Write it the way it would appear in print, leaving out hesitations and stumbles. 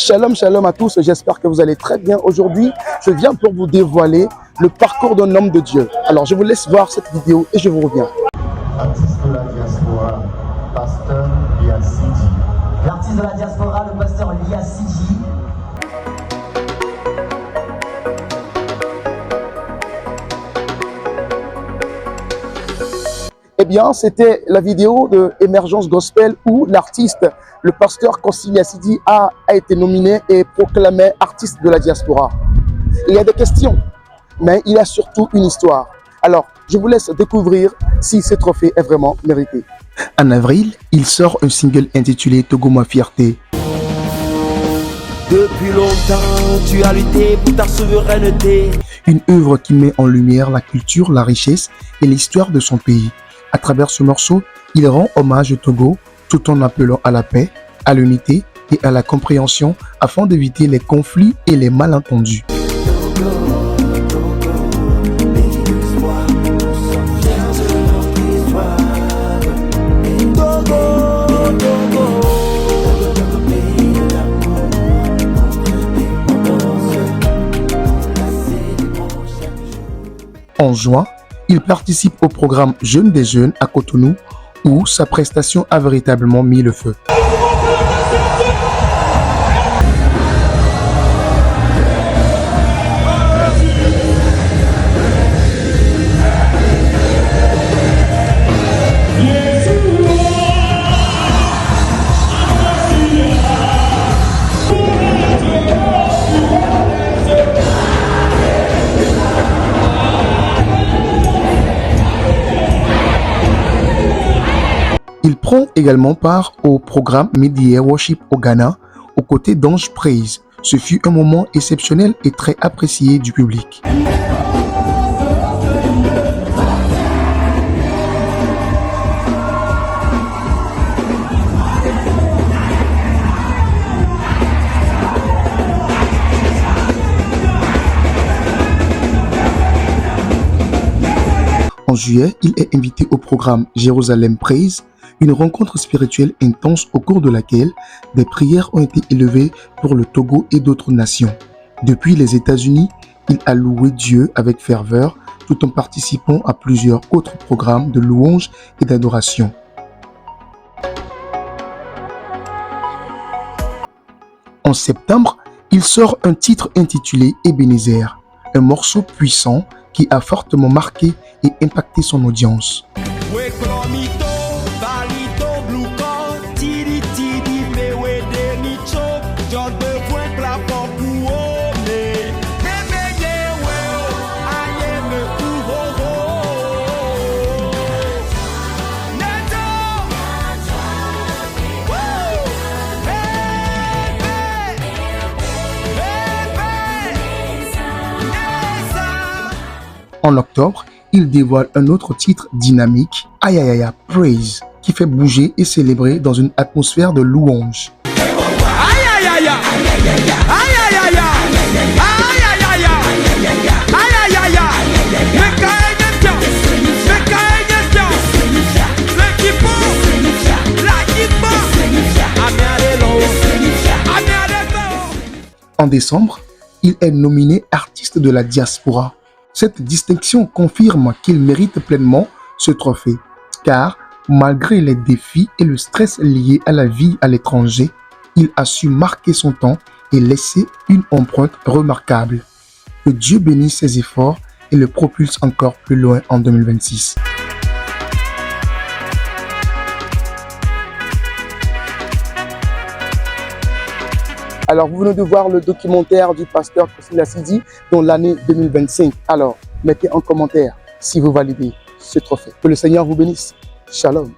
Shalom, shalom à tous, j'espère que vous allez très bien. Aujourd'hui, je viens pour vous dévoiler le parcours d'un homme de Dieu. Alors, je vous laisse voir cette vidéo et je vous reviens. Artiste de la diaspora, pasteur Lia Sidi. L'artiste de la diaspora, le pasteur Lia Sidi. Eh bien, c'était la vidéo de Émergence Gospel où l'artiste, le pasteur Lia Sidi a été nominé et proclamé artiste de la diaspora. Il y a des questions, mais il a surtout une histoire. Alors, je vous laisse découvrir si ce trophée est vraiment mérité. En avril, il sort un single intitulé Togo ma fierté. Depuis longtemps, tu as lutté pour ta souveraineté. Une œuvre qui met en lumière la culture, la richesse et l'histoire de son pays. À travers ce morceau, il rend hommage au Togo tout en appelant à la paix, à l'unité et à la compréhension afin d'éviter les conflits et les malentendus. En juin, il participe au programme Jeunes des Jeunes à Cotonou où sa prestation a véritablement mis le feu. Il prend également part au programme Mid-Year Worship au Ghana, aux côtés d'Ange Praise. Ce fut un moment exceptionnel et très apprécié du public. En juillet, il est invité au programme Jérusalem Praise, une rencontre spirituelle intense au cours de laquelle des prières ont été élevées pour le Togo et d'autres nations. Depuis les États-Unis, il a loué Dieu avec ferveur tout en participant à plusieurs autres programmes de louange et d'adoration. En septembre, il sort un titre intitulé Ebenezer, un morceau puissant qui a fortement marqué et impacté son audience. En octobre, il dévoile un autre titre dynamique, Ayayaya Praise, qui fait bouger et célébrer dans une atmosphère de louange. En décembre, il est nominé artiste de la diaspora. Cette distinction confirme qu'il mérite pleinement ce trophée, car malgré les défis et le stress liés à la vie à l'étranger, il a su marquer son temps et laisser une empreinte remarquable. Que Dieu bénisse ses efforts et le propulse encore plus loin en 2026. Alors, vous venez de voir le documentaire du pasteur Lia Sidi dans l'année 2025. Alors, mettez en commentaire si vous validez ce trophée. Que le Seigneur vous bénisse. Shalom.